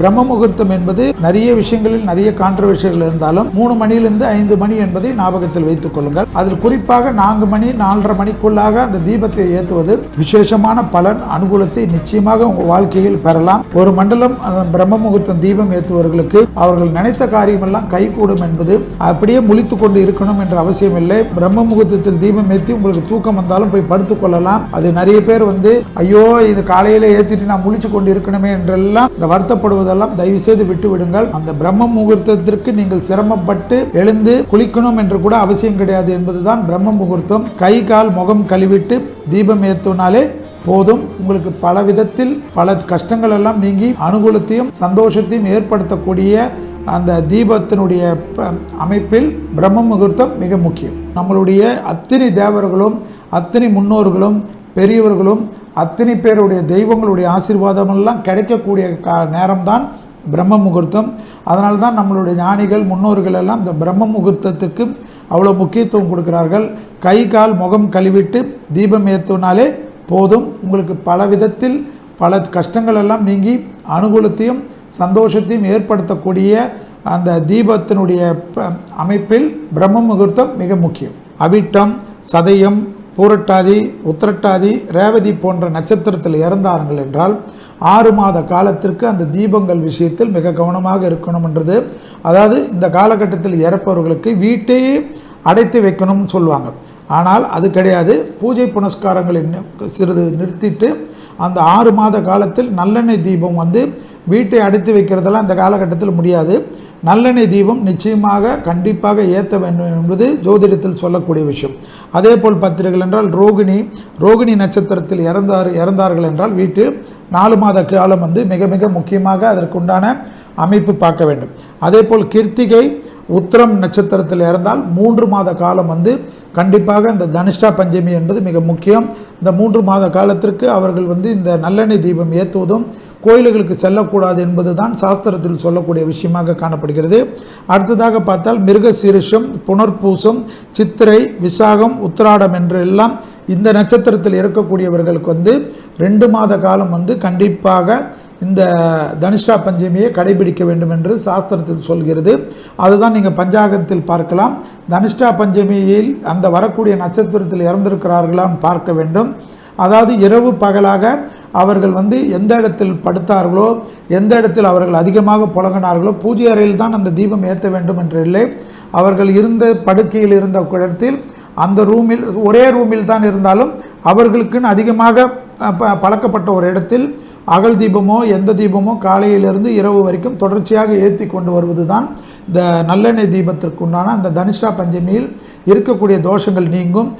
பிரம்ம முகூர்த்தம் என்பது நிறைய விஷயங்களில் நிறைய கான்ட்ரவர்சிகள் இருந்தாலும் 3 மணியிலிருந்து 5 மணி என்பதை ஞாபகத்தில் வைத்துக் கொள்ளுங்கள். அதில் குறிப்பாக 4 மணி 4:30 மணிக்குள்ளாக அந்த தீபத்தை ஏற்றுவது விசேஷமான பலன் அனுகூலத்தை நிச்சயமாக உங்கள் வாழ்க்கையில் பெறலாம். ஒரு மண்டலம் பிரம்ம முகூர்த்தம் தீபம் ஏற்றுவர்களுக்கு அவர்கள் நினைத்த காரியமெல்லாம் கைகூடும் என்பது அப்படியே முழித்துக் கொண்டு இருக்கணும் என்ற அவசியம் இல்லை. பிரம்ம முகூர்த்தத்தில் தீபம் ஏற்றி உங்களுக்கு தூக்கம் வந்தாலும் போய் படுத்துக் கொள்ளலாம். அது நிறைய பேர் ஐயோ இது காலையில ஏற்றிட்டு நான் முழிச்சு கொண்டு இருக்கணுமே என்றெல்லாம் இந்த வருத்தப்படுவதெல்லாம் தயவு செய்து விட்டு விடுங்கள். அந்த பிரம்ம முகூர்த்தத்திற்கு நீங்கள் சிரமப்பட்டு எழுந்து குளிக்கணும் என்று கூட அவசியம் கிடையாது என்பதுதான் பிரம்ம முகூர்த்தம். கை கால் முகம் கழுவிட்டு தீபம் ஏற்றினாலே போதும். உங்களுக்கு பல விதத்தில் பல கஷ்டங்கள் எல்லாம் நீங்கி அனுகூலத்தையும் சந்தோஷத்தையும் ஏற்படுத்தக்கூடிய அந்த தீபத்தினுடைய அமைப்பில் பிரம்ம முகூர்த்தம் மிக முக்கியம். நம்மளுடைய அத்தனை தேவர்களும் அத்தனை முன்னோர்களும் பெரியவர்களும் அத்தனை பேருடைய தெய்வங்களுடைய ஆசீர்வாதமெல்லாம் கிடைக்கக்கூடிய நேரம்தான் பிரம்ம முகூர்த்தம். அதனால்தான் நம்மளுடைய ஞானிகள் முன்னோர்கள் எல்லாம் இந்த பிரம்ம முகூர்த்தத்துக்கு அவ்வளோ முக்கியத்துவம் கொடுக்கிறார்கள். கை கால் முகம் கழுவிட்டு தீபம் ஏற்றினாலே போதும். உங்களுக்கு பல விதத்தில் பல கஷ்டங்கள் எல்லாம் நீங்கி அனுகூலத்தையும் சந்தோஷத்தையும் ஏற்படுத்தக்கூடிய அந்த தீபத்தினுடைய அமைப்பில் பிரம்ம முகூர்த்தம் மிக முக்கியம். அவிட்டம், சதயம், பூரட்டாதி, உத்திரட்டாதி, ரேவதி போன்ற நட்சத்திரத்தில் இறந்தார்கள் என்றால் 6 மாத காலத்திற்கு அந்த தீபங்கள் விஷயத்தில் மிக கவனமாக இருக்கணும் என்றது. அதாவது இந்த காலகட்டத்தில் இறப்பவர்களுக்கு வீட்டையே அடைத்து வைக்கணும்னு சொல்லுவாங்க. ஆனால் அது கிடையாது. பூஜை புனஸ்காரங்களை சிறிது நிறுத்திட்டு அந்த 6 மாத காலத்தில் நல்லெண்ணெய் தீபம் வீட்டை அடைத்து வைக்கிறதெல்லாம் இந்த காலகட்டத்தில் முடியாது. நல்லெண்ணெய் தீபம் நிச்சயமாக கண்டிப்பாக ஏற்ற வேண்டும் என்பது ஜோதிடத்தில் சொல்லக்கூடிய விஷயம். அதே போல் பார்த்தீர்கள் என்றால் ரோகிணி நட்சத்திரத்தில் இறந்தார்கள் என்றால் வீட்டில் 4 மாத காலம் மிக மிக முக்கியமாக அதற்குண்டான அமைப்பு பார்க்க வேண்டும். அதே போல் கிருத்திகை உத்திரம் நட்சத்திரத்தில் இறந்தால் 3 மாத காலம் கண்டிப்பாக இந்த தனிஷ்டா பஞ்சமி என்பது மிக முக்கியம். இந்த 3 மாத காலத்திற்கு அவர்கள் இந்த நல்லெண்ணெய் தீபம் ஏற்றுவதும் கோயில்களுக்கு செல்லக்கூடாது என்பது தான் சாஸ்திரத்தில் சொல்லக்கூடிய விஷயமாக காணப்படுகிறது. அடுத்ததாக பார்த்தால் மிருகசீரிஷம், புனர்பூசம், சித்திரை, விசாகம், உத்திராடம் என்று எல்லாம் இந்த நட்சத்திரத்தில் இருக்கக்கூடியவர்களுக்கு 2 மாத காலம் கண்டிப்பாக இந்த தனிஷ்டா பஞ்சமியை கடைபிடிக்க வேண்டும் என்று சாஸ்திரத்தில் சொல்கிறது. அதுதான் நீங்கள் பஞ்சாங்கத்தில் பார்க்கலாம். தனிஷ்டா பஞ்சமியில் அந்த வரக்கூடிய நட்சத்திரத்தில் இறந்திருக்கிறார்களான்னு பார்க்க வேண்டும். அதாவது இரவு பகலாக அவர்கள் எந்த இடத்தில் படுத்தார்களோ, எந்த இடத்தில் அவர்கள் அதிகமாக புழங்கினார்களோ, பூஜை அறையில் தான் அந்த தீபம் ஏற்ற வேண்டும் என்று இல்லை. அவர்கள் இருந்த படுக்கையில் இருந்த இடத்தில் அந்த ரூமில் ஒரே ரூமில் தான் இருந்தாலும் அவர்களுக்குன்னு அதிகமாக பழக்கப்பட்ட ஒரு இடத்தில் அகல் தீபமோ எந்த தீபமோ காலையிலிருந்து இரவு வரைக்கும் தொடர்ச்சியாக ஏற்றி கொண்டு வருவது தான் இந்த நல்லெண்ணெய் தீபத்திற்குண்டான அந்த தனிஷ்டா பஞ்சமியில் இருக்கக்கூடிய தோஷங்கள் நீங்கும்.